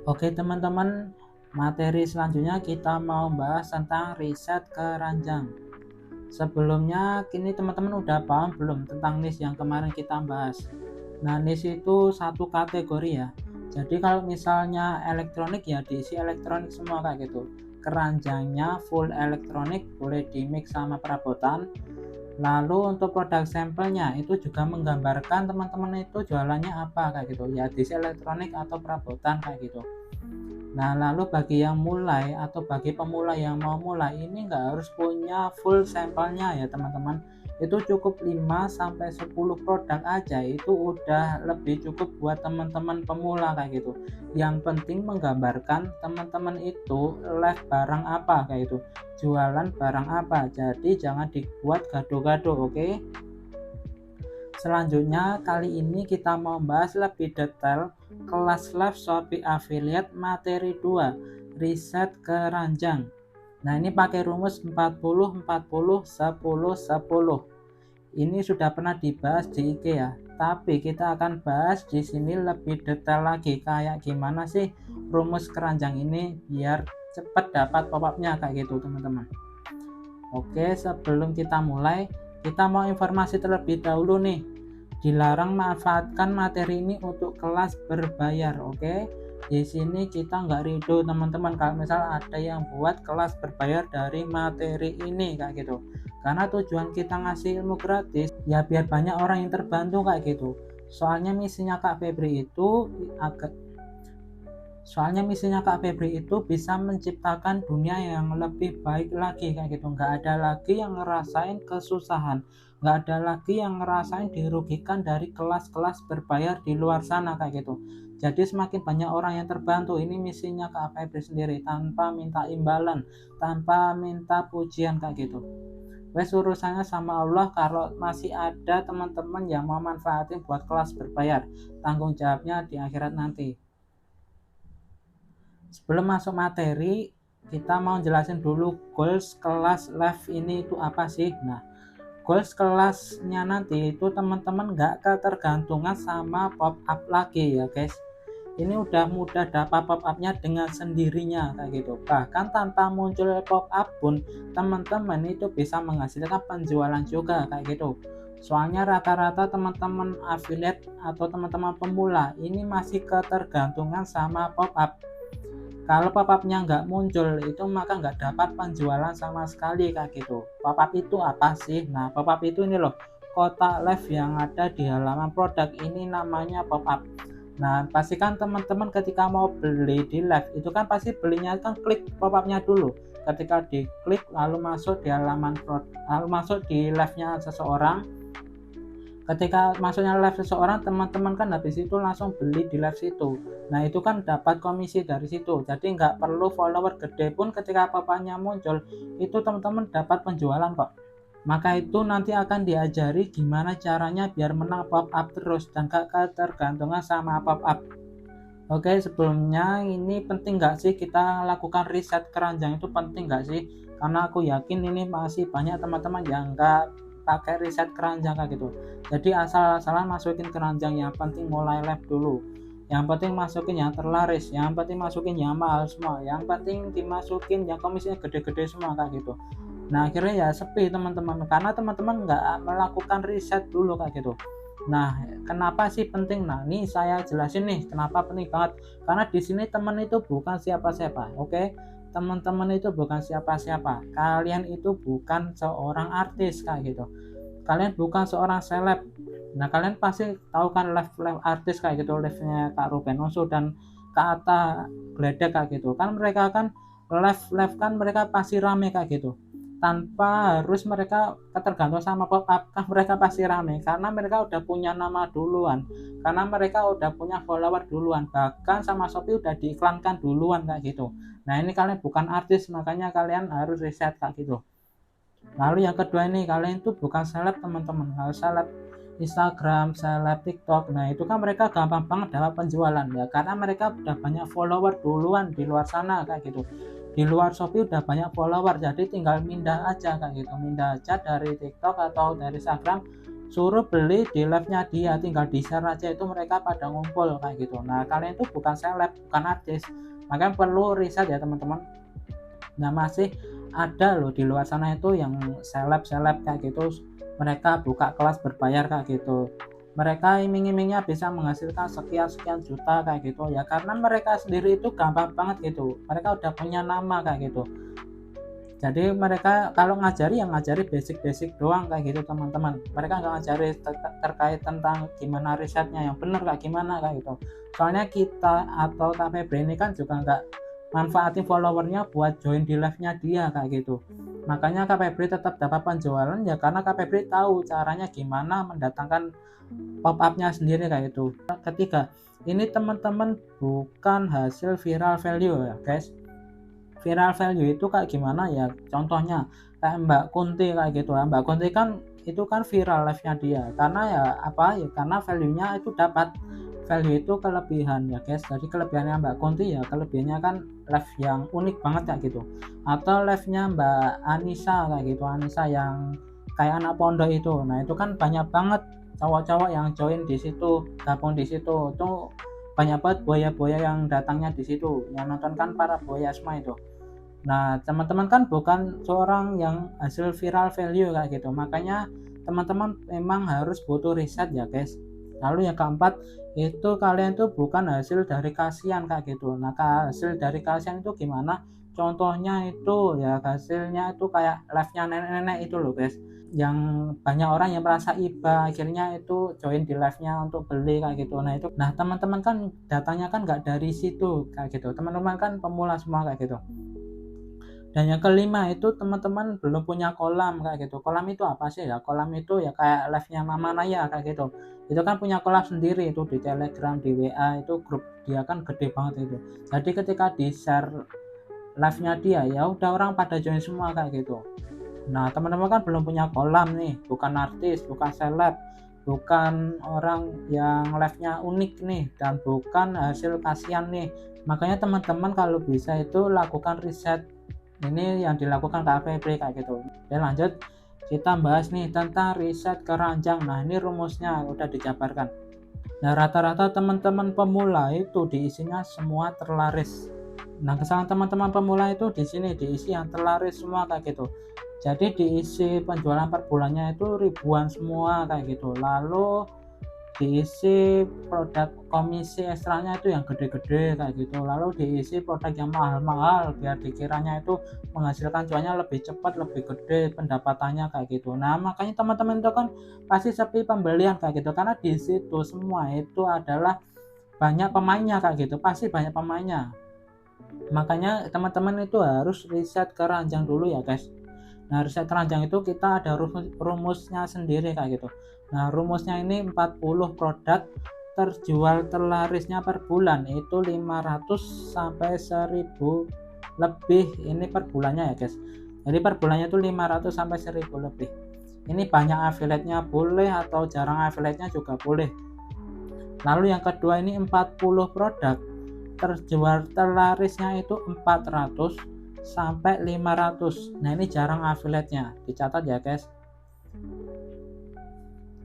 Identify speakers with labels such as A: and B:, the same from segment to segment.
A: Oke teman-teman, materi selanjutnya kita mau bahas tentang riset keranjang. Sebelumnya kini teman-teman udah paham belum tentang NIS yang kemarin kita bahas? Nah, NIS itu satu kategori ya. Jadi kalau misalnya elektronik ya diisi elektronik semua kayak gitu. Keranjangnya full elektronik, boleh dimix sama perabotan. Lalu untuk produk sampelnya itu juga menggambarkan teman-teman itu jualannya apa kayak gitu. Ya diisi elektronik atau perabotan kayak gitu. Nah, lalu bagi yang mulai atau bagi pemula yang mau mulai ini nggak harus punya full sampelnya ya teman-teman. Itu cukup 5 sampai 10 produk aja itu udah lebih cukup buat teman-teman pemula kayak gitu. Yang penting menggambarkan teman-teman itu live barang apa kayak gitu. Jualan barang apa. Jadi jangan dibuat gaduh-gaduh, oke? Selanjutnya kali ini kita mau bahas lebih detail kelas live Shopee Affiliate materi 2 riset keranjang. Nah, ini pakai rumus 40 40 10 10. Ini sudah pernah dibahas di IG ya. Tapi kita akan bahas di sini lebih detail lagi kayak gimana sih rumus keranjang ini biar cepat dapat pop-up-nya kayak gitu, teman-teman. Oke, sebelum kita mulai, kita mau informasi terlebih dahulu nih. Dilarang manfaatkan materi ini untuk kelas berbayar, oke? Di sini kita nggak ridho teman-teman kalau misal ada yang buat kelas berbayar dari materi ini kayak gitu. Karena tujuan kita ngasih ilmu gratis ya biar banyak orang yang terbantu kayak gitu. Soalnya misinya Kak Febri itu agak Soalnya misinya Kak Febri itu bisa menciptakan dunia yang lebih baik lagi kayak gitu. Nggak ada lagi yang ngerasain kesusahan, nggak ada lagi yang ngerasain dirugikan dari kelas-kelas berbayar di luar sana kayak gitu. Jadi semakin banyak orang yang terbantu, ini misinya Kak Febri sendiri tanpa minta imbalan, tanpa minta pujian kayak gitu. Wes urusannya sama Allah, kalau masih ada teman-teman yang mau manfaatin buat kelas berbayar, tanggung jawabnya di akhirat nanti. Sebelum masuk materi, kita mau jelasin dulu goals kelas live ini itu apa sih. Nah, goals kelasnya nanti itu teman-teman nggak ketergantungan sama pop up lagi ya guys. Ini udah mudah dapat pop upnya dengan sendirinya kayak gitu. Bahkan tanpa muncul pop up pun teman-teman itu bisa menghasilkan penjualan juga kayak gitu. Soalnya rata-rata teman-teman affiliate atau teman-teman pemula ini masih ketergantungan sama pop up. Kalau pop-up-nya nggak muncul itu maka nggak dapat penjualan sama sekali kayak gitu. Pop-up itu apa sih? Nah, pop-up itu ini loh, kotak live yang ada di halaman produk ini namanya pop-up. Nah, pastikan teman-teman ketika mau beli di live itu kan pasti belinya kan klik pop-up-nya dulu. Ketika diklik lalu masuk di halaman produk, lalu masuk di live-nya seseorang. Ketika masuknya live seseorang, teman-teman kan habis itu langsung beli di live situ. Nah, itu kan dapat komisi dari situ. Jadi nggak perlu follower gede pun ketika apa-apanya muncul, itu teman-teman dapat penjualan kok. Maka itu nanti akan diajari gimana caranya biar menang pop up terus dan gak ketergantungan sama pop up. Oke, sebelumnya ini penting nggak sih kita lakukan riset keranjang itu penting nggak sih? Karena aku yakin ini masih banyak teman-teman yang nggak pakai riset keranjang kayak gitu. Jadi asal-asalan masukin keranjang, yang penting mulai live dulu. Yang penting masukin yang terlaris, yang penting masukin yang mahal semua, yang penting dimasukin yang komisinya gede-gede semua kayak gitu. Nah akhirnya ya sepi teman-teman karena teman-teman nggak melakukan riset dulu kayak gitu. Nah, kenapa sih penting? Nah, ini saya jelasin nih kenapa penting banget. Karena di sini teman itu bukan siapa-siapa, oke? Teman-teman itu bukan siapa-siapa. Kalian itu bukan seorang artis kayak gitu. Kalian bukan seorang seleb. Nah, kalian pasti tahu kan live artis kayak gitu, live-nya Kak Ruben Onsu dan Kak Atta Gledek kayak gitu. Kan mereka kan live kan mereka pasti rame kayak gitu, tanpa harus mereka ketergantungan sama pop up kan mereka pasti rame karena mereka udah punya nama duluan, karena mereka udah punya follower duluan, bahkan sama Shopee udah diiklankan duluan kayak gitu. Nah, ini kalian bukan artis, makanya kalian harus riset kayak gitu. Lalu yang kedua ini, kalian itu bukan seleb teman-teman, harus seleb Instagram, seleb TikTok. Nah, itu kan mereka gampang banget dapat penjualan ya, karena mereka udah banyak follower duluan di luar sana kayak gitu. Di luar Shopee udah banyak follower, jadi tinggal pindah aja kayak gitu, pindah aja dari TikTok atau dari Instagram suruh beli di live-nya dia, tinggal di share aja itu mereka pada ngumpul kayak gitu. Nah kalian itu bukan seleb, bukan artis, makanya perlu riset ya teman-teman. Nah masih ada loh di luar sana itu yang seleb-seleb kayak gitu, mereka buka kelas berbayar kayak gitu, mereka iming-imingnya bisa menghasilkan sekian-sekian juta kayak gitu ya, karena mereka sendiri itu gampang banget gitu, mereka udah punya nama kayak gitu. Jadi mereka kalau ngajari yang ngajari basic-basic doang kayak gitu teman-teman, mereka nggak ngajari terkait tentang gimana risetnya yang benar kayak gimana kayak gitu. Soalnya kita atau KPB ini kan juga nggak manfaatin followernya buat join di live-nya dia kayak gitu. Makanya KPB tetap dapat penjualan ya karena KPB tahu caranya gimana mendatangkan pop up-nya sendiri kayak itu. Ketiga, ini teman-teman bukan hasil viral value ya guys. Viral value itu kayak gimana ya, contohnya kayak Mbak Kunti kayak gitu ya. Mbak Kunti kan itu kan viral live-nya dia karena ya apa ya, karena value-nya itu dapat, value itu kelebihan ya guys. Jadi kelebihannya Mbak Kunti ya kelebihannya kan live yang unik banget kayak gitu, atau live-nya Mbak Anissa kayak gitu, Anissa yang kayak anak pondok itu. Nah itu kan banyak banget cowok-cowok yang join di situ, gabung di situ tuh, banyak banget buaya-buaya yang datangnya di situ, yang nonton kan para buaya semua itu. Nah, teman-teman kan bukan seorang yang hasil viral value kayak gitu. Makanya teman-teman memang harus butuh riset ya, guys. Lalu yang keempat, itu kalian tuh bukan hasil dari kasihan kayak gitu. Nah, hasil dari kasihan itu gimana? Contohnya itu ya hasilnya itu kayak live-nya nenek-nenek itu loh, guys. Yang banyak orang yang merasa iba akhirnya itu join di live-nya untuk beli kayak gitu. Nah, itu teman-teman kan datanya kan nggak dari situ kayak gitu. Teman-teman kan pemula semua kayak gitu. Dan yang kelima itu teman-teman belum punya kolam kayak gitu. Kolam itu apa sih ya? Kolam itu ya kayak live-nya Mama Naya kayak gitu. Itu kan punya kolam sendiri itu di Telegram, di WA, itu grup dia kan gede banget itu. Jadi ketika di-share live-nya dia ya udah orang pada join semua kayak gitu. Nah, teman-teman kan belum punya kolam nih, bukan artis, bukan seleb, bukan orang yang live-nya unik nih, dan bukan hasil kasihan nih. Makanya teman-teman kalau bisa itu lakukan riset, ini yang dilakukan KPP kayak gitu. Oke lanjut, kita bahas nih tentang riset keranjang. Nah ini rumusnya udah dijabarkan. Nah rata-rata teman-teman pemula itu diisinya semua terlaris. Nah kesalahan teman-teman pemula itu di sini diisi yang terlaris semua kayak gitu. Jadi diisi penjualan per bulannya itu ribuan semua kayak gitu. Lalu diisi produk komisi ekstranya itu yang gede-gede kayak gitu, lalu diisi produk yang mahal-mahal biar dikiranya itu menghasilkan cuannya lebih cepat, lebih gede pendapatannya kayak gitu. Nah makanya teman-teman itu kan pasti sepi pembelian kayak gitu, karena di situ semua itu adalah banyak pemainnya kayak gitu, pasti banyak pemainnya. Makanya teman-teman itu harus riset keranjang dulu ya guys. Nah riset keranjang itu kita ada rumusnya sendiri kayak gitu. Nah rumusnya ini 40 produk terjual terlarisnya per bulan itu 500 sampai 1000 lebih, ini per bulannya ya guys. Jadi per bulannya itu 500 sampai 1000 lebih. Ini banyak affiliate-nya boleh atau jarang affiliate-nya juga boleh. Lalu yang kedua ini 40 produk terjual terlarisnya itu 400 sampai 500. Nah ini jarang affiliate-nya, dicatat ya guys.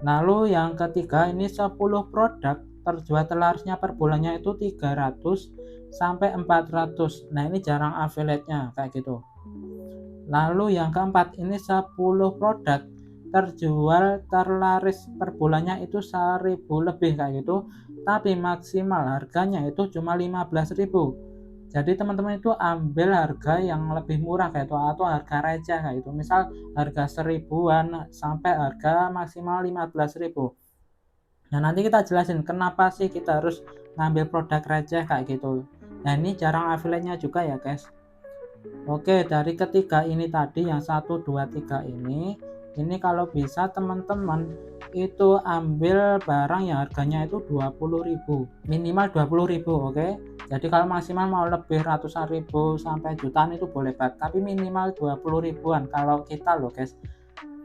A: Lalu yang ketiga ini 10 produk terjual terlarisnya per bulannya itu 300 sampai 400. Nah ini jarang affiliate-nya kayak gitu. Lalu yang keempat ini 10 produk terjual terlaris per bulannya itu 1000 lebih kayak gitu, tapi maksimal harganya itu cuma 15.000. Jadi teman-teman itu ambil harga yang lebih murah kayak itu, atau harga receh kayak itu, misal harga 1000-an sampai harga maksimal 15.000. Nah nanti kita jelasin kenapa sih kita harus ngambil produk receh kayak gitu. Nah ini jarang affiliate-nya juga ya guys. Oke, dari ketiga ini tadi yang 1, 2, 3 ini kalau bisa teman-teman itu ambil barang yang harganya itu 20.000, minimal 20.000, oke. Jadi kalau maksimal mau lebih ratusan ribu sampai jutaan itu boleh banget, tapi minimal 20 ribuan kalau kita loh guys.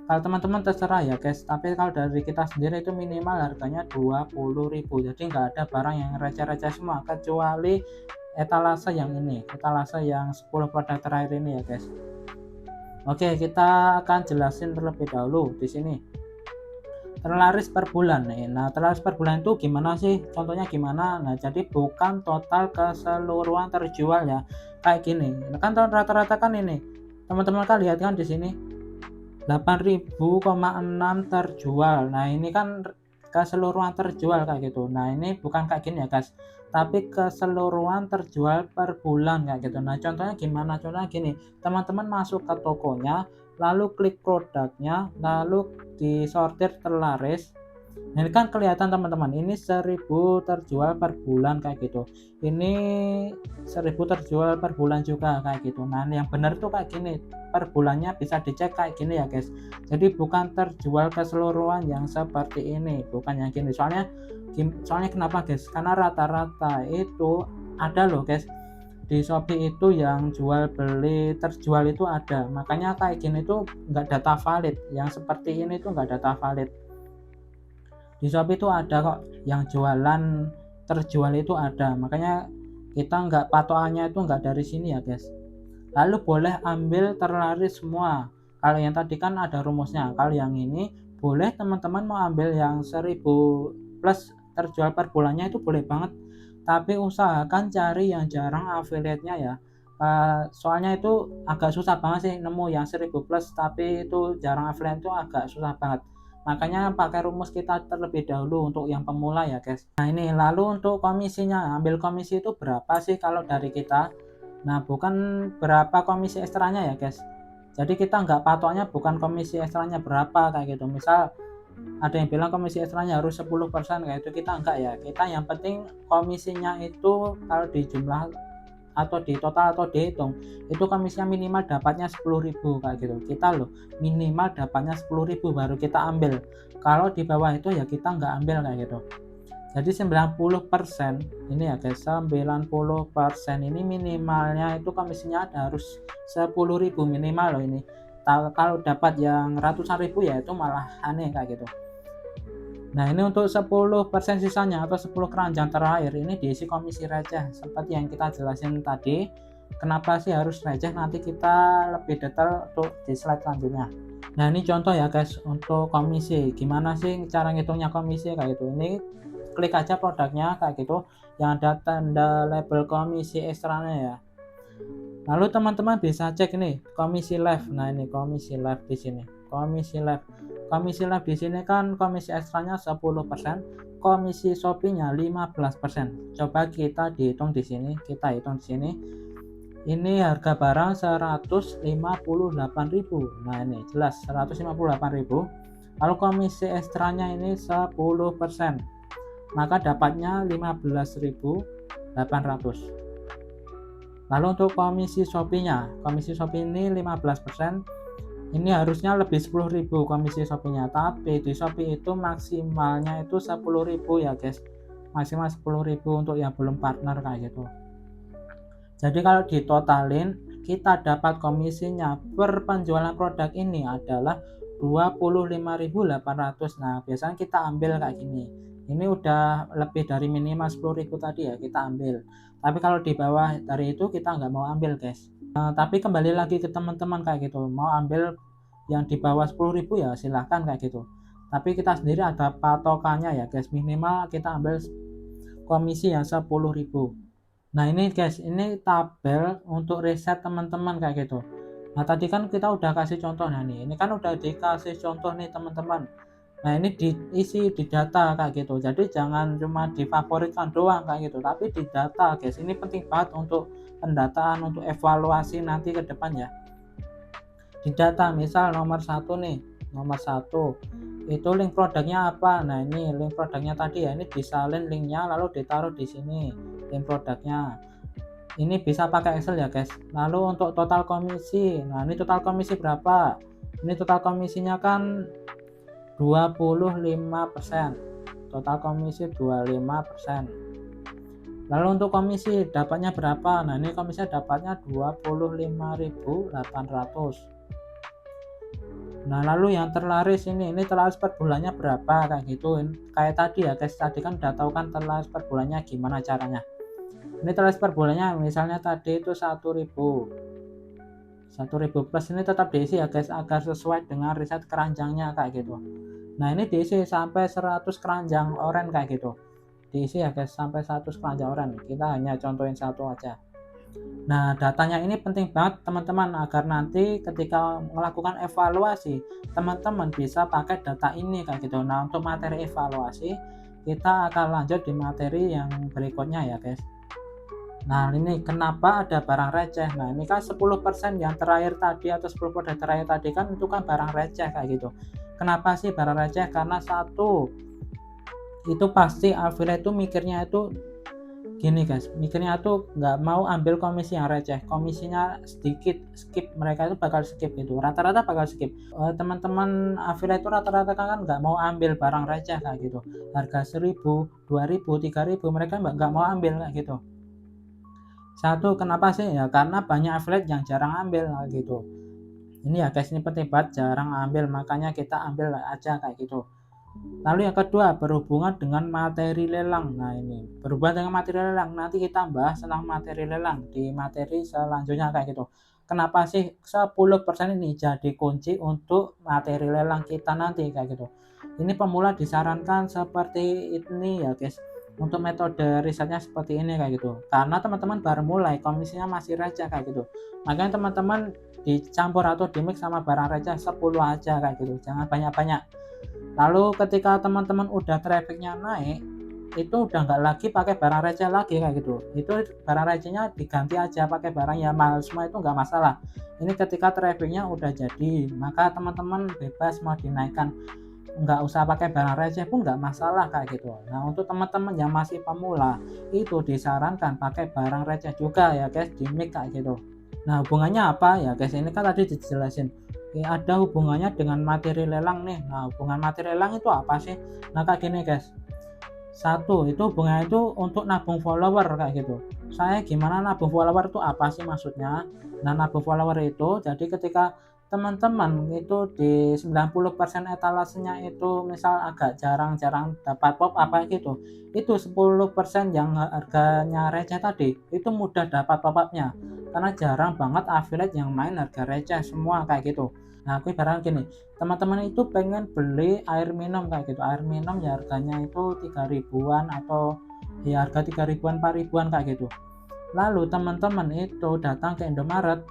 A: Kalau teman-teman terserah ya guys, tapi kalau dari kita sendiri itu minimal harganya 20.000. Jadi nggak ada barang yang receh-receh semua kecuali etalase yang ini, etalase yang 10 produk terakhir ini ya guys. Oke, kita akan jelasin terlebih dahulu di sini. terlaris per bulan nih. Nah, terlaris per bulan itu gimana sih? Contohnya gimana? Nah, jadi bukan total keseluruhan terjual ya. Kayak gini. Nah, kan rata-rata kan ini. Teman-teman kan lihat kan di sini 8.000,6 terjual. Nah, ini kan keseluruhan terjual kayak gitu. Nah, ini bukan kayak gini ya, guys. Tapi keseluruhan terjual per bulan kayak gitu. Nah, contohnya gimana? Contohnya gini. Teman-teman masuk ke tokonya, lalu klik produknya, lalu disortir terlaris. Nah, ini kan kelihatan teman-teman, ini 1000 terjual per bulan kayak gitu. Ini 1000 terjual per bulan juga kayak gitu. Nah, yang benar tuh kayak gini. Per bulannya bisa dicek kayak gini ya, guys. Jadi bukan terjual keseluruhan yang seperti ini, bukan yang gini. Soalnya kenapa, guys? Karena rata-rata itu ada loh, guys. Di Shopee itu yang jual beli terjual itu ada, makanya kayak gini tuh nggak data valid, yang seperti ini tuh nggak data valid. Di Shopee itu ada kok yang jualan terjual itu ada, makanya kita nggak patokannya itu nggak dari sini ya, guys. Lalu boleh ambil terlaris semua. Kalau yang tadi kan ada rumusnya, kalau yang ini boleh teman-teman mau ambil yang 1000 plus terjual per bulannya itu boleh banget, tapi usahakan cari yang jarang affiliate-nya ya. Soalnya itu agak susah banget sih nemu yang 1000 plus tapi itu jarang affiliate, itu agak susah banget. Makanya pakai rumus kita terlebih dahulu untuk yang pemula ya, guys. Nah, ini lalu untuk komisinya, ambil komisi itu berapa sih kalau dari kita? Nah, bukan berapa komisi ekstranya ya, guys. Jadi kita nggak patoknya bukan komisi ekstranya berapa kayak gitu. Misal ada yang bilang komisi ekstranya harus 10% kayak itu, kita enggak ya. Kita yang penting komisinya itu kalau di jumlah atau di total atau dihitung itu komisinya minimal dapatnya 10.000 kayak gitu. Kita loh minimal dapatnya 10.000 baru kita ambil. Kalau di bawah itu ya kita nggak ambil kayak gitu. Jadi 90% ini ya guys, 90% ini minimalnya itu komisinya harus 10.000 minimal loh ini. Kalau dapat yang ratusan ribu ya itu malah aneh kayak gitu. Nah, ini untuk 10% sisanya atau 10 keranjang terakhir ini diisi komisi receh seperti yang kita jelasin tadi. Kenapa sih harus receh? Nanti kita lebih detail untuk di slide selanjutnya. Nah, ini contoh ya guys untuk komisi. Gimana sih cara ngitungnya komisi kayak gitu. Ini klik aja produknya kayak gitu yang ada tanda label komisi ekstranya ya. Lalu teman-teman bisa cek nih komisi live. Nah, ini komisi live di sini. Komisi live di sini kan komisi ekstranya 10%, komisi Shopee-nya 15%. Coba kita dihitung di sini, kita hitung di sini. Ini harga barang 158.000. Nah, ini jelas 158.000. Lalu komisi ekstranya ini 10%. Maka dapatnya 15.800. Lalu untuk komisi Shopee-nya, komisi Shopee ini 15%. Ini harusnya lebih 10.000 komisi Shopee-nya, tapi di Shopee itu maksimalnya itu 10.000 ya guys. Maksimal 10.000 untuk yang belum partner kayak gitu. Jadi kalau ditotalin kita dapat komisinya per penjualan produk ini adalah 25.800. Nah, biasanya kita ambil kayak gini. Ini udah lebih dari minimal 10.000 tadi ya, kita ambil. Tapi kalau di bawah dari itu kita nggak mau ambil guys. Tapi kembali lagi ke teman-teman kayak gitu, mau ambil yang di bawah 10.000 ya silahkan kayak gitu. Tapi kita sendiri ada patokannya ya guys, minimal kita ambil komisi yang 10.000. Nah, ini guys, ini tabel untuk riset teman-teman kayak gitu. Nah, tadi kan kita udah kasih contoh. Nah, ini kan udah dikasih contoh nih teman-teman. Nah, ini diisi di data kayak gitu. Jadi jangan cuma difavoritkan doang kayak gitu, tapi di data guys. Ini penting banget untuk pendataan, untuk evaluasi nanti ke depan ya. Di data misal nomor 1 nih, nomor 1 itu link produknya apa. Nah, ini link produknya tadi ya, ini disalin linknya lalu ditaruh di sini link produknya. Ini bisa pakai Excel ya guys. Lalu untuk total komisi, nah ini total komisi berapa? Ini total komisinya kan 25%. Total komisi 25%. Lalu untuk komisi dapatnya berapa? Nah, ini komisinya dapatnya 25.800. Nah, lalu yang terlaris ini terlaris per bulannya berapa kayak gitu. Kayak tadi ya guys, tadi kan udah tahu kan terlaris per bulannya gimana caranya. Ini terlaris per bulannya misalnya tadi itu 1.000. 1.000 plus ini tetap diisi ya guys, agar sesuai dengan riset keranjangnya kayak gitu. Nah ini diisi sampai 100 keranjang oren kayak gitu, diisi ya guys sampai 100 keranjang oren. Kita hanya contohin satu aja. Nah datanya ini penting banget teman-teman, agar nanti ketika melakukan evaluasi teman-teman bisa pakai data ini kayak gitu. Nah untuk materi evaluasi kita akan lanjut di materi yang berikutnya ya guys. Nah ini kenapa ada barang receh. Nah ini kan 10% yang terakhir tadi atau 10 produk terakhir tadi kan itu kan barang receh kayak gitu. Kenapa sih barang receh? Karena satu, itu pasti affiliate itu mikirnya itu gini guys, mikirnya tuh nggak mau ambil komisi yang receh, komisinya sedikit, skip, mereka itu bakal skip gitu, rata-rata bakal skip. Teman-teman affiliate itu rata-rata kan nggak mau ambil barang receh kayak gitu, harga 1.000, 2.000, 3.000 mereka nggak mau ambil kayak gitu. Satu, kenapa sih ya, karena banyak affiliate yang jarang ambil kayak gitu. Ini ya guys, ini penting banget, jarang ambil, makanya kita ambil aja kayak gitu. Lalu yang kedua, berhubungan dengan materi lelang. Nah ini berhubungan dengan materi lelang, nanti kita bahas tentang materi lelang di materi selanjutnya kayak gitu. Kenapa sih 10% ini jadi kunci untuk materi lelang kita nanti kayak gitu. Ini pemula disarankan seperti ini ya guys, untuk metode risetnya seperti ini kayak gitu, karena teman-teman baru mulai, komisinya masih receh kayak gitu. Makanya teman-teman dicampur atau dimix sama barang receh 10 aja kayak gitu, jangan banyak-banyak. Lalu ketika teman-teman udah trafficnya naik, itu udah nggak lagi pakai barang receh lagi kayak gitu, itu barang recehnya diganti aja pakai barang yang mahal semua, itu nggak masalah. Ini ketika trafficnya udah jadi, maka teman-teman bebas mau dinaikkan, nggak usah pakai barang receh pun nggak masalah kayak gitu. Nah untuk teman-teman yang masih pemula itu disarankan pakai barang receh juga ya guys, di mix kayak gitu. Nah hubungannya apa ya guys, ini kan tadi dijelasin ada hubungannya dengan materi lelang nih. Nah hubungan materi lelang itu apa sih? Nah kayak gini guys, satu, itu hubungannya itu untuk nabung follower kayak gitu. Saya gimana nabung follower itu apa sih maksudnya? Nah nabung follower itu jadi ketika teman-teman itu di 90% etalasenya itu misal agak jarang-jarang dapat pop apa gitu, itu 10% yang harganya receh tadi itu mudah dapat pop upnya, karena jarang banget affiliate yang main harga receh semua kayak gitu. Nah aku ibaratnya gini, teman-teman itu pengen beli air minum kayak gitu, air minum ya harganya itu 3.000-an atau ya harga 3.000-an 4.000-an kayak gitu. Lalu teman-teman itu datang ke Indomaret,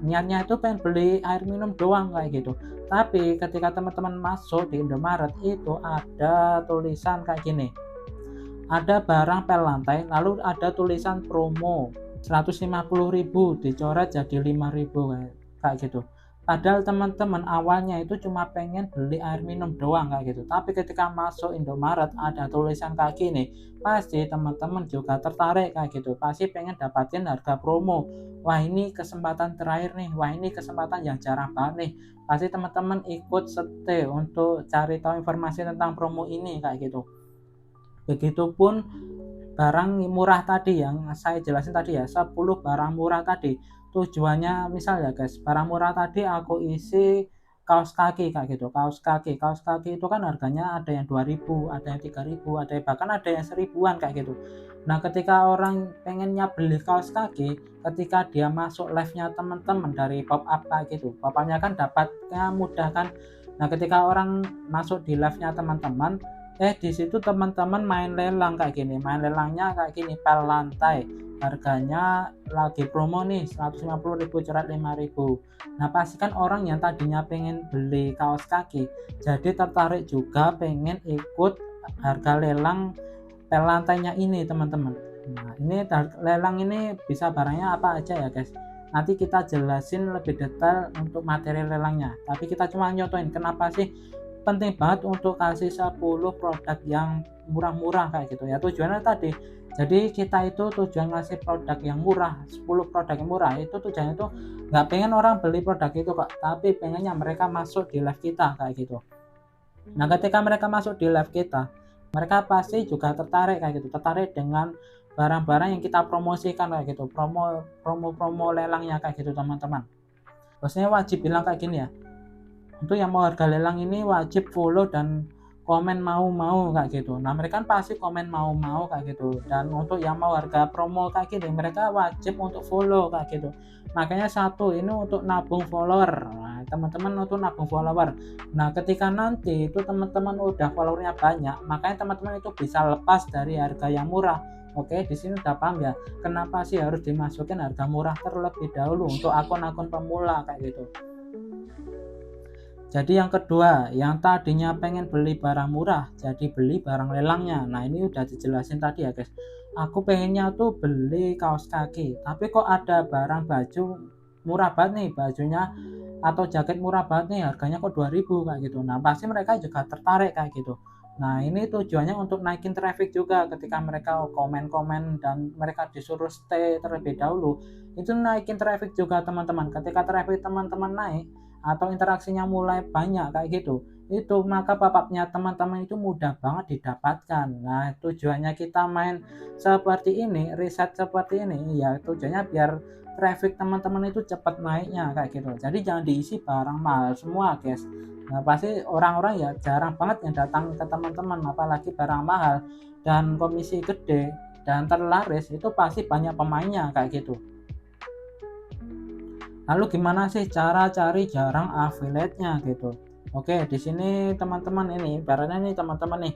A: niatnya itu pengen beli air minum doang kayak gitu, tapi ketika teman-teman masuk di Indomaret itu ada tulisan kayak gini, ada barang pel lantai, lalu ada tulisan promo 150.000 dicoret jadi 5.000 kayak gitu. Padahal teman-teman awalnya itu cuma pengen beli air minum doang kayak gitu. Tapi ketika masuk Indomaret ada tulisan kayak gini, pasti teman-teman juga tertarik kayak gitu. Pasti pengen dapatin harga promo. Wah ini kesempatan terakhir nih, wah ini kesempatan yang jarang banget nih. Pasti teman-teman ikut stay untuk cari tahu informasi tentang promo ini kayak gitu. Begitupun barang murah tadi yang saya jelasin tadi ya, 10 barang murah tadi. Tujuannya misal ya guys, barang murah tadi aku isi kaos kaki kayak gitu, kaos kaki. Kaos kaki itu kan harganya ada yang 2.000, ada yang 3.000, ada yang bahkan ada yang 1.000-an kayak gitu. Nah, ketika orang pengennya beli kaos kaki, ketika dia masuk live-nya teman-teman dari pop up kayak gitu. Pop up-nya kan dapatnya mudah kan. Nah, ketika orang masuk di live-nya teman-teman, di situ teman-teman main lelang kayak gini, main lelangnya kayak gini, pel lantai harganya lagi promo nih 150.000 coret 5.000. Nah pastikan orang yang tadinya pengen beli kaos kaki jadi tertarik juga pengen ikut harga lelang pel lantainya ini teman-teman. Nah ini lelang ini bisa barangnya apa aja ya guys, nanti kita jelasin lebih detail untuk materi lelangnya, tapi kita cuma nyotoin kenapa sih penting banget untuk kasih 10 produk yang murah-murah kayak gitu ya. Tujuannya tadi, jadi kita itu tujuan ngasih produk yang murah, 10 produk yang murah itu tujuannya itu nggak pengen orang beli produk itu kok, tapi pengennya mereka masuk di live kita kayak gitu. Nah ketika mereka masuk di live kita, mereka pasti juga tertarik kayak gitu, tertarik dengan barang-barang yang kita promosikan kayak gitu, promo lelangnya kayak gitu teman-teman. Bosnya wajib bilang kayak gini ya, untuk yang mau harga lelang ini wajib follow dan komen mau kayak gitu. Nah mereka kan pasti komen mau kayak gitu. Dan untuk yang mau harga promo kayak gini, mereka wajib untuk follow kayak gitu. Makanya satu ini untuk nabung follower. Nah, teman-teman untuk nabung follower. Nah ketika nanti itu teman-teman udah followernya banyak, makanya teman-teman itu bisa lepas dari harga yang murah. Oke, di sini udah paham ya, kenapa sih harus dimasukin harga murah terlebih dahulu untuk akun-akun pemula kayak gitu. Jadi yang kedua, yang tadinya pengen beli barang murah, jadi beli barang lelangnya. Nah ini udah dijelasin tadi ya guys. Aku pengennya tuh beli kaos kaki, tapi kok ada barang baju murah banget nih bajunya, atau jaket murah banget nih harganya kok 2000 kayak gitu. Nah pasti mereka juga tertarik kayak gitu. Nah ini tujuannya untuk naikin traffic juga, ketika mereka komen-komen dan mereka disuruh stay terlebih dahulu, itu naikin traffic juga teman-teman. Ketika traffic teman-teman naik atau interaksinya mulai banyak kayak gitu, itu maka pop-upnya teman-teman itu mudah banget didapatkan. Nah tujuannya kita main seperti ini, riset seperti ini ya, tujuannya biar traffic teman-teman itu cepat naiknya kayak gitu. Jadi jangan diisi barang mahal semua guys. Nah pasti orang-orang ya jarang banget yang datang ke teman-teman, apalagi barang mahal dan komisi gede dan terlaris, itu pasti banyak pemainnya kayak gitu. Lalu gimana sih cara cari jarang affiliate-nya gitu? Oke, di sini teman-teman ini, ibaratnya nih teman-teman nih.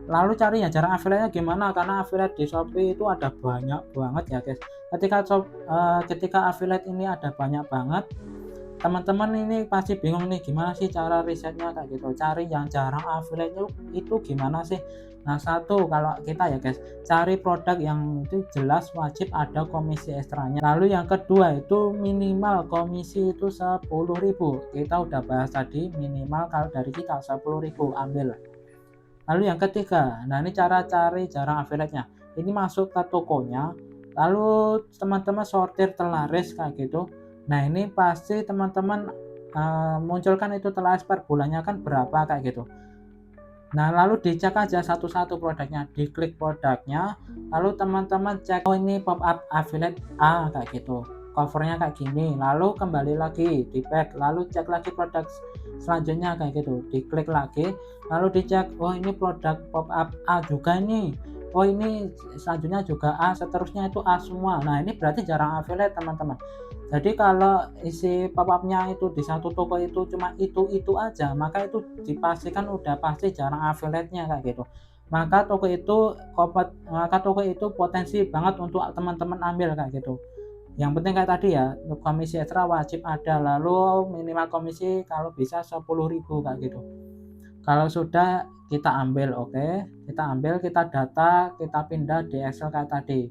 A: Lalu cari ya jarang affiliate-nya gimana? Karena affiliate di Shopee itu ada banyak banget ya guys. Ketika affiliate ini ada banyak banget, teman-teman ini pasti bingung nih gimana sih cara risetnya kayak gitu. Cari yang jarang affiliate itu gimana sih? Nah satu, kalau kita ya guys, cari produk yang itu jelas wajib ada komisi ekstranya. Lalu yang kedua itu minimal komisi itu 10.000. Kita udah bahas tadi, minimal kalau dari kita 10.000 ambil. Lalu yang ketiga, nah ini cara cari jarang affiliate-nya. Ini masuk ke tokonya, lalu teman-teman sortir terlaris kayak gitu. Nah ini pasti teman-teman munculkan itu terlaris per bulannya kan berapa kayak gitu. Nah lalu dicek aja satu-satu produknya, diklik produknya, lalu teman-teman cek, oh ini pop up affiliate A kayak gitu, covernya kayak gini, lalu kembali lagi di back, lalu cek lagi produk selanjutnya kayak gitu, diklik lagi, lalu dicek, oh ini produk pop up A juga nih, oh ini selanjutnya juga A, seterusnya itu A semua. Nah ini berarti jarang affiliate teman-teman. Jadi kalau isi pop-up-nya itu di satu toko itu cuma itu aja, maka itu dipastikan udah pasti jarang affiliate-nya kayak gitu. Maka toko itu potensi banget untuk teman-teman ambil kayak gitu. Yang penting kayak tadi ya, komisi ekstra wajib ada, lalu minimal komisi kalau bisa 10.000 kayak gitu. Kalau sudah kita ambil, oke, kita ambil, kita data, kita pindah di Excel kayak tadi,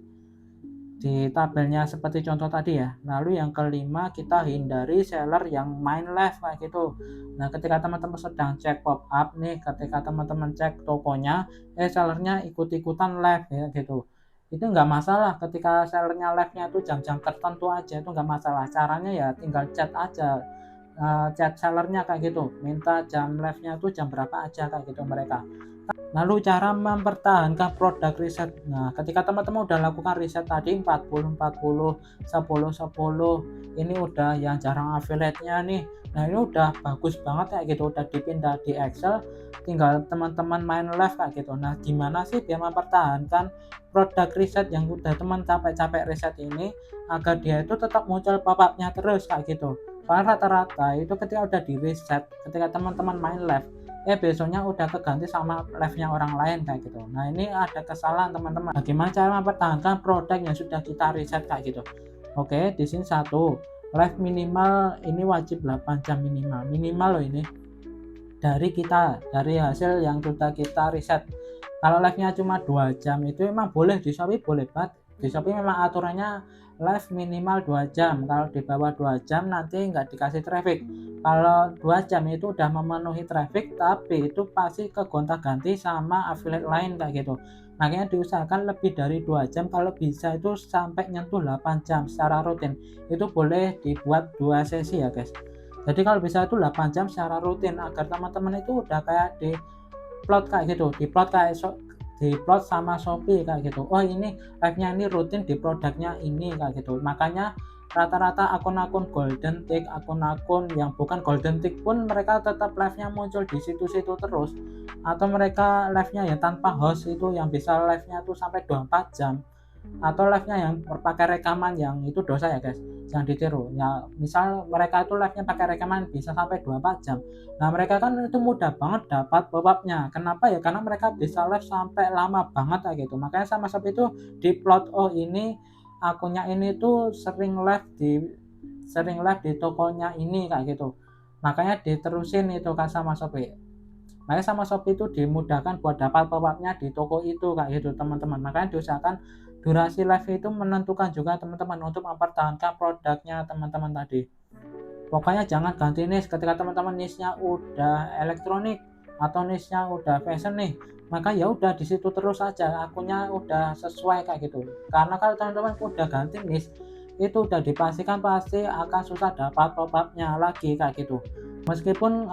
A: di tabelnya seperti contoh tadi ya. Lalu yang kelima, kita hindari seller yang main live kayak gitu. Nah ketika teman-teman sedang cek pop up nih, ketika teman-teman cek tokonya, sellernya ikut-ikutan live ya gitu, itu nggak masalah. Ketika sellernya live-nya itu jam-jam tertentu aja, itu nggak masalah. Caranya ya tinggal chat aja, chat sellernya kayak gitu, minta jam live-nya itu jam berapa aja kayak gitu mereka. Lalu cara mempertahankan produk riset. Nah, ketika teman-teman udah lakukan riset tadi 40 40 10 10, ini udah yang jarang affiliate-nya nih. Nah, ini udah bagus banget kayak gitu, udah dipindah di Excel, tinggal teman-teman main live kayak gitu. Nah, gimana sih biar mempertahankan produk riset yang udah teman capek-capek riset ini agar dia itu tetap muncul pop-up-nya terus kayak gitu. Karena rata-rata itu ketika udah di riset, ketika teman-teman main live, besoknya udah keganti sama live-nya orang lain kayak gitu. Nah ini ada kesalahan teman-teman. Bagaimana cara mempertahankan produk yang sudah kita riset kayak gitu? Oke, di sini satu, live minimal ini wajib 8 jam minimal loh ini, dari hasil yang sudah kita riset. Kalau live-nya cuma 2 jam itu memang boleh di Shopee, boleh banget. Di Shopee memang aturannya live minimal 2 jam. Kalau di bawah 2 jam nanti nggak dikasih traffic. Kalau 2 jam itu udah memenuhi traffic, tapi itu pasti kegonta-ganti sama affiliate lain kayak gitu. Makanya diusahakan lebih dari 2 jam, kalau bisa itu sampai nyentuh 8 jam secara rutin. Itu boleh dibuat 2 sesi ya guys. Jadi kalau bisa itu 8 jam secara rutin, agar teman-teman itu udah kayak di plot kayak gitu, di plot sama Shopee kayak gitu. Oh ini live-nya ini rutin di produknya ini kayak gitu. Makanya rata-rata akun-akun golden tick, akun-akun yang bukan golden tick pun mereka tetap live-nya muncul di situ-situ terus, atau mereka live-nya ya tanpa host itu yang bisa live-nya tuh sampai 24 jam, atau live-nya yang pakai rekaman, yang itu dosa ya guys, jangan ditiru ya. Misal mereka itu live-nya pakai rekaman bisa sampai 24 jam, nah mereka kan itu mudah banget dapat pop-up-nya. Kenapa ya? Karena mereka bisa live sampai lama banget kayak gitu. Makanya sama Shopee itu di plot, oh ini akunnya ini tuh sering live di tokonya ini kayak gitu, makanya diterusin itu kan sama Shopee. Makanya sama Shopee itu dimudahkan buat dapat pop-up-nya di toko itu kayak gitu teman-teman. Makanya diusahakan durasi live itu menentukan juga teman-teman untuk mempertahankan produknya teman-teman tadi. Pokoknya jangan ganti niche. Ketika teman-teman niche-nya udah elektronik atau niche-nya udah fashion nih, maka ya udah di situ terus aja, akunnya udah sesuai kayak gitu. Karena kalau teman-teman udah ganti niche, itu udah dipastikan pasti akan susah dapat pop-up-nya lagi kayak gitu. Meskipun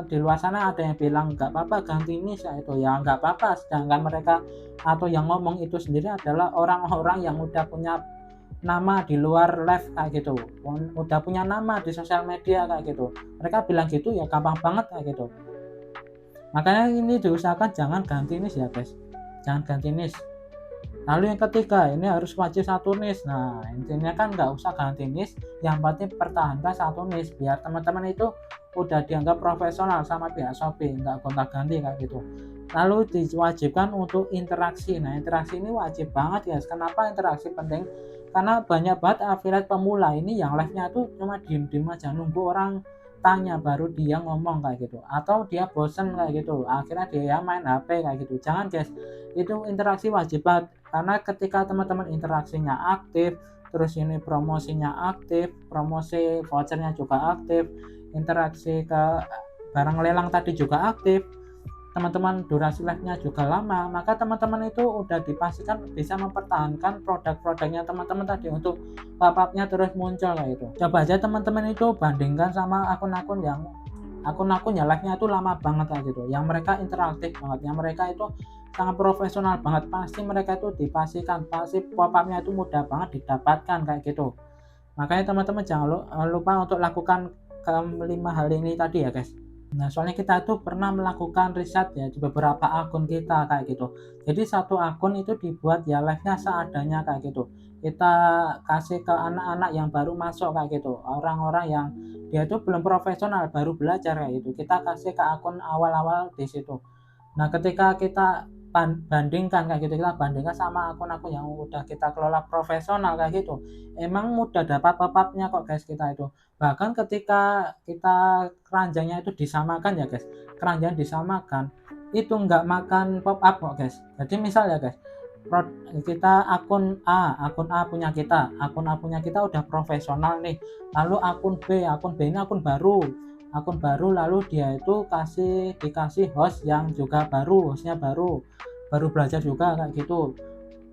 A: di luar sana ada yang bilang nggak apa-apa ganti niche ya, itu ya nggak apa-apa, sedangkan mereka atau yang ngomong itu sendiri adalah orang-orang yang udah punya nama di luar live kayak gitu, udah punya nama di sosial media kayak gitu. Mereka bilang gitu ya gampang banget kayak gitu. Makanya ini diusahakan jangan ganti niche ya guys, jangan ganti niche. Lalu yang ketiga, ini harus wajib satu niche. Nah intinya kan nggak usah ganti niche, yang penting pertahankan satu niche biar teman-teman itu udah dianggap profesional sama pihak Shopee, nggak gonta-ganti kayak gitu. Lalu diwajibkan untuk interaksi. Nah interaksi ini wajib banget guys. Kenapa interaksi penting? Karena banyak banget affiliate pemula ini yang live-nya tuh cuma diem-diem aja nunggu orang tanya baru dia ngomong kayak gitu, atau dia bosen kayak gitu akhirnya dia main HP kayak gitu. Jangan guys, itu interaksi wajib banget, karena ketika teman-teman interaksinya aktif, terus ini promosinya aktif, promosi vouchernya juga aktif, interaksi ke barang lelang tadi juga aktif, teman-teman durasi live-nya juga lama, maka teman-teman itu udah dipastikan bisa mempertahankan produk-produknya teman-teman tadi untuk pop-up-nya terus muncul kayak itu. Coba aja teman-teman itu bandingkan sama akun-akun yang ya live-nya itu lama banget kayak gitu, yang mereka interaktif banget, yang mereka itu sangat profesional banget, pasti mereka itu dipastikan pasti pop-up-nya itu mudah banget didapatkan kayak gitu. Makanya teman-teman jangan lupa untuk lakukan kelima hal ini tadi ya guys. Nah, soalnya kita tuh pernah melakukan riset ya di beberapa akun kita kayak gitu. Jadi satu akun itu dibuat ya live-nya seadanya kayak gitu. Kita kasih ke anak-anak yang baru masuk kayak gitu. Orang-orang yang dia tuh belum profesional, baru belajar kayak gitu. Kita kasih ke akun awal-awal di situ. Nah, ketika kita bandingkan kayak gitu, kita bandingkan sama akun-akun yang udah kita kelola profesional kayak gitu, emang mudah dapat pop-up-nya kok guys kita itu. Bahkan ketika kita keranjangnya itu disamakan ya guys, keranjang disamakan, itu nggak makan pop-up kok guys. Jadi misal ya guys, kita akun A punya kita udah profesional nih, lalu akun B ini akun baru, lalu dia itu dikasih host yang juga hostnya baru belajar juga kayak gitu.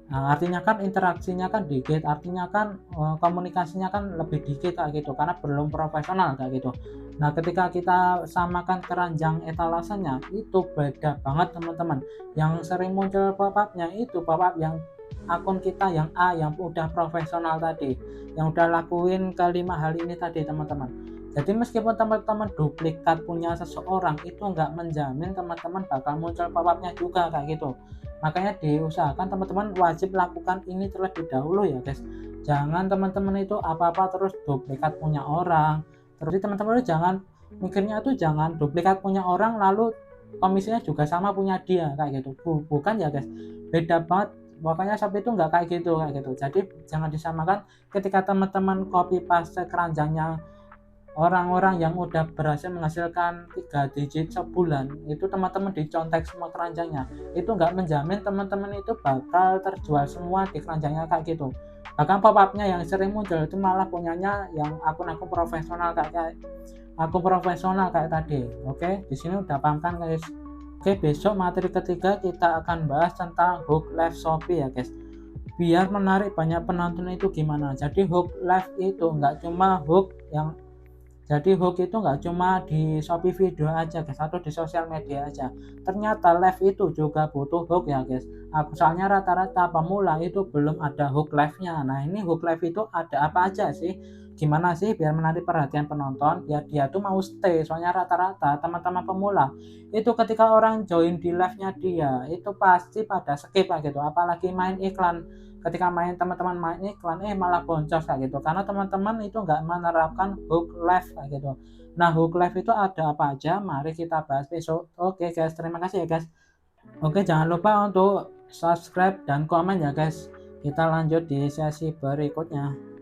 A: Nah, artinya kan interaksinya kan dikit, artinya kan komunikasinya kan lebih dikit kayak gitu karena belum profesional kayak gitu. Nah, ketika kita samakan keranjang etalasenya itu beda banget teman-teman. Yang sering muncul pop-up-nya itu pop-up yang akun kita yang A yang udah profesional tadi, yang udah lakuin kelima hal ini tadi teman-teman. Jadi meskipun teman-teman duplikat punya seseorang, itu nggak menjamin teman-teman bakal muncul pop-up-nya juga kayak gitu. Makanya diusahakan teman-teman wajib lakukan ini terlebih dahulu ya guys. Jangan teman-teman itu apa-apa terus duplikat punya orang. Terus teman-teman itu jangan mikirnya tuh jangan duplikat punya orang lalu komisinya juga sama punya dia kayak gitu. Bukan ya guys. Beda banget. Makanya Shopee itu nggak kayak gitu. Jadi jangan disamakan ketika teman-teman copy paste keranjangnya orang-orang yang udah berhasil menghasilkan 3 digit sebulan, itu teman-teman dicontek semua keranjangnya, itu nggak menjamin teman-teman itu bakal terjual semua di keranjangnya kayak gitu. Bahkan pop-up-nya yang sering muncul itu malah punyanya yang akun-akun profesional kayak tadi. Oke, di sini udah paham kan guys? Oke, besok materi ketiga kita akan bahas tentang hook live Shopee ya guys. Biar menarik banyak penonton itu gimana. Jadi hook live itu nggak cuma hook yang Jadi hook itu nggak cuma di Shopee video aja guys, atau di sosial media aja. Ternyata live itu juga butuh hook ya guys. Soalnya rata-rata pemula itu belum ada hook live-nya. Nah ini hook live itu ada apa aja sih? Gimana sih biar menarik perhatian penonton? Biar dia tuh mau stay. Soalnya rata-rata teman-teman pemula itu ketika orang join di live-nya dia itu pasti pada skip lah gitu. Apalagi main iklan, ketika teman-teman main iklan malah boncos kayak gitu, karena teman-teman itu nggak menerapkan hook live kayak gitu. Nah hook live itu ada apa aja, mari kita bahas besok. Oke guys, terima kasih ya guys. Oke, jangan lupa untuk subscribe dan komen ya guys. Kita lanjut di sesi berikutnya.